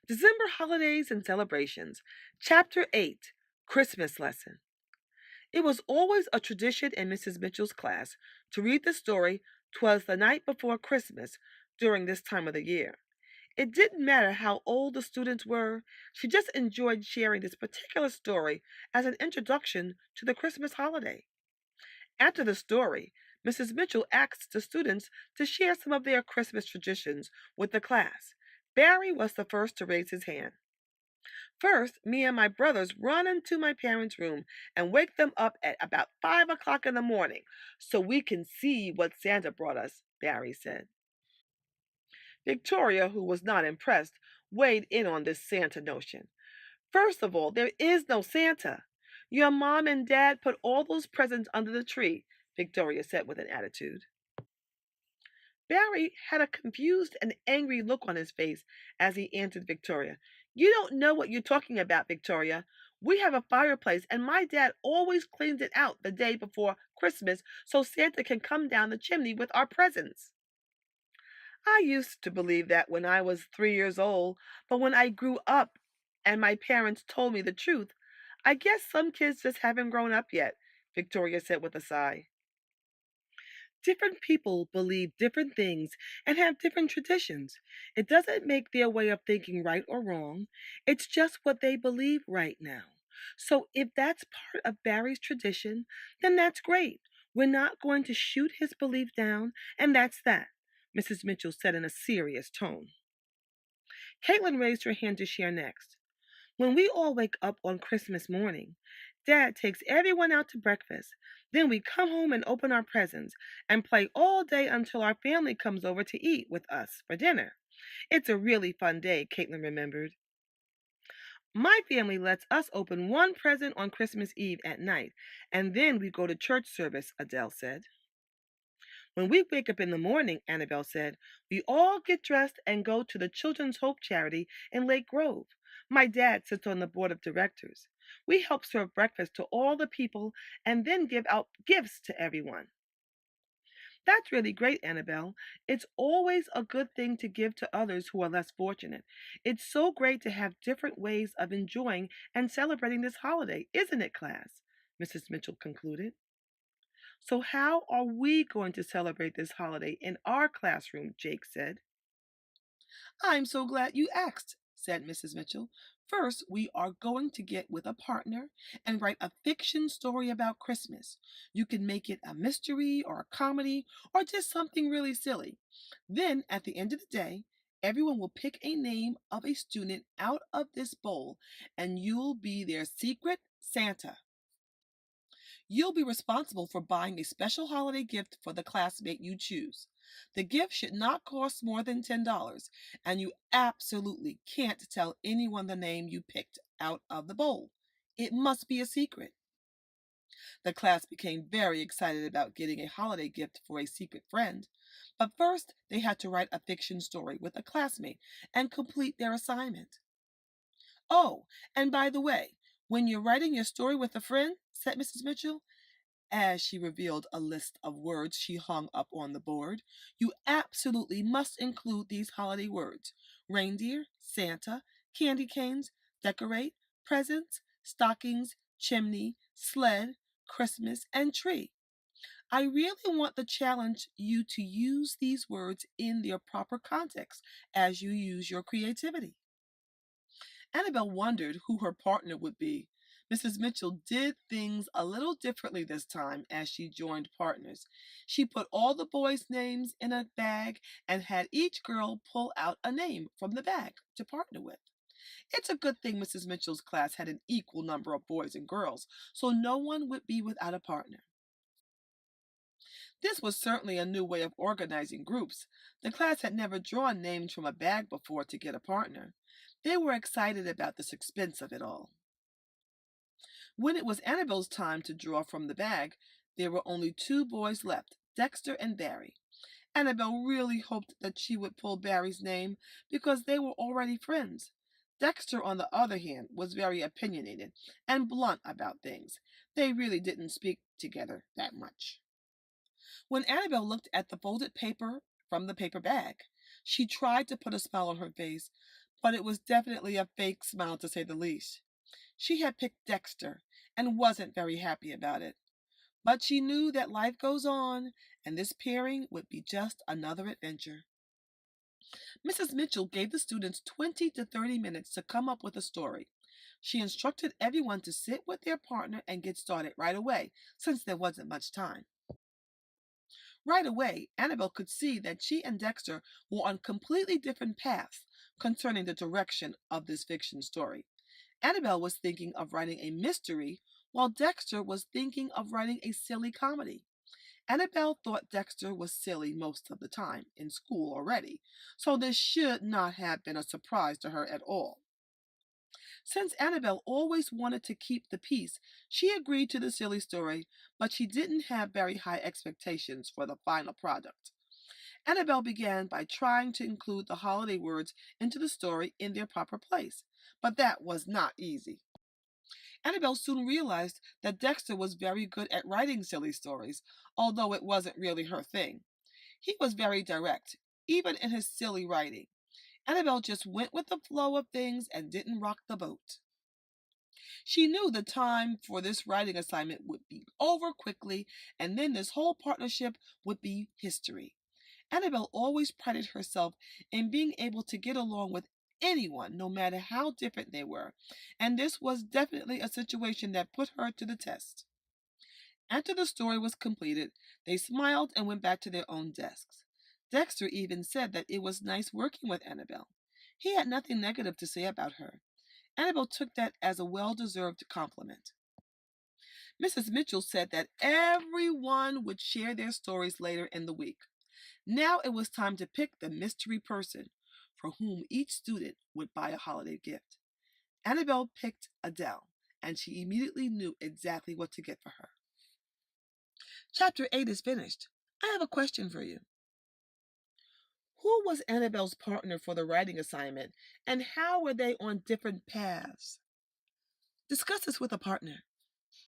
December Holidays and Celebrations, Chapter 8, Christmas Lesson. It was always a tradition in Mrs. Mitchell's class to read the story "'Twas the Night Before Christmas" during this time of the year. It didn't matter how old the students were, she just enjoyed sharing this particular story as an introduction to the Christmas holiday. After the story, Mrs. Mitchell asked the students to share some of their Christmas traditions with the class. Barry was the first to raise his hand. First, me and my brothers run into my parents' room and wake them up at about 5 o'clock in the morning so we can see what Santa brought us, Barry said. Victoria, who was not impressed, weighed in on this Santa notion. First of all, there is no Santa. Your mom and dad put all those presents under the tree, Victoria said with an attitude. Barry had a confused and angry look on his face as he answered Victoria. You don't know what you're talking about, Victoria. We have a fireplace, and my dad always cleans it out the day before Christmas so Santa can come down the chimney with our presents. I used to believe that when I was 3 years old, but when I grew up and my parents told me the truth, I guess some kids just haven't grown up yet, Victoria said with a sigh. Different people believe different things and have different traditions. It doesn't make their way of thinking right or wrong. It's just what they believe right now. So if that's part of Barry's tradition, then that's great. We're not going to shoot his belief down, and that's that, Mrs. Mitchell said in a serious tone. Caitlin raised her hand to share next. When we all wake up on Christmas morning, Dad takes everyone out to breakfast. Then we come home and open our presents and play all day until our family comes over to eat with us for dinner. It's a really fun day, Caitlin remembered. My family lets us open one present on Christmas Eve at night, and then we go to church service, Adele said. When we wake up in the morning, Annabelle said, we all get dressed and go to the Children's Hope Charity in Lake Grove. My dad sits on the board of directors. We help serve breakfast to all the people and then give out gifts to everyone. That's really great, Annabelle. It's always a good thing to give to others who are less fortunate. It's so great to have different ways of enjoying and celebrating this holiday, isn't it, class? Mrs. Mitchell concluded. So, how are we going to celebrate this holiday in our classroom? Jake said. I'm so glad you asked, said Mrs. Mitchell. First, we are going to get with a partner and write a fiction story about Christmas. You can make it a mystery or a comedy or just something really silly. Then, at the end of the day, everyone will pick a name of a student out of this bowl, and you'll be their secret Santa. You'll be responsible for buying a special holiday gift for the classmate you choose. The gift should not cost more than $10, and you absolutely can't tell anyone the name you picked out of the bowl. It must be a secret. The class became very excited about getting a holiday gift for a secret friend. But first, they had to write a fiction story with a classmate and complete their assignment. Oh, and by the way, when you're writing your story with a friend, said Mrs. Mitchell, as she revealed a list of words she hung up on the board, you absolutely must include these holiday words: reindeer, Santa, candy canes, decorate, presents, stockings, chimney, sled, Christmas, and tree. I really want to challenge you to use these words in their proper context as you use your creativity. Annabelle wondered who her partner would be. Mrs. Mitchell did things a little differently this time as she joined partners. She put all the boys' names in a bag and had each girl pull out a name from the bag to partner with. It's a good thing Mrs. Mitchell's class had an equal number of boys and girls, so no one would be without a partner. This was certainly a new way of organizing groups. The class had never drawn names from a bag before to get a partner. They were excited about the suspense of it all. When it was Annabelle's time to draw from the bag, there were only two boys left, Dexter and Barry. Annabelle really hoped that she would pull Barry's name because they were already friends. Dexter, on the other hand, was very opinionated and blunt about things. They really didn't speak together that much. When Annabelle looked at the folded paper from the paper bag, she tried to put a smile on her face, but it was definitely a fake smile to say the least. She had picked Dexter and wasn't very happy about it. But she knew that life goes on, and this pairing would be just another adventure. Mrs. Mitchell gave the students 20 to 30 minutes to come up with a story. She instructed everyone to sit with their partner and get started right away, since there wasn't much time. Right away, Annabelle could see that she and Dexter were on completely different paths concerning the direction of this fiction story. Annabelle was thinking of writing a mystery, while Dexter was thinking of writing a silly comedy. Annabelle thought Dexter was silly most of the time in school already, so this should not have been a surprise to her at all. Since Annabelle always wanted to keep the peace, she agreed to the silly story, but she didn't have very high expectations for the final product. Annabelle began by trying to include the holiday words into the story in their proper place, but that was not easy. Annabelle soon realized that Dexter was very good at writing silly stories, although it wasn't really her thing. He was very direct, even in his silly writing. Annabelle just went with the flow of things and didn't rock the boat. She knew the time for this writing assignment would be over quickly, and then this whole partnership would be history. Annabelle always prided herself in being able to get along with anyone, no matter how different they were, and this was definitely a situation that put her to the test. After the story was completed, they smiled and went back to their own desks. Dexter even said that it was nice working with Annabelle. He had nothing negative to say about her. Annabelle took that as a well-deserved compliment. Mrs. Mitchell said that everyone would share their stories later in the week. Now it was time to pick the mystery person for whom each student would buy a holiday gift. Annabelle picked Adele, and she immediately knew exactly what to get for her. Chapter 8 is finished. I have a question for you. Who was Annabelle's partner for the writing assignment, and how were they on different paths? Discuss this with a partner.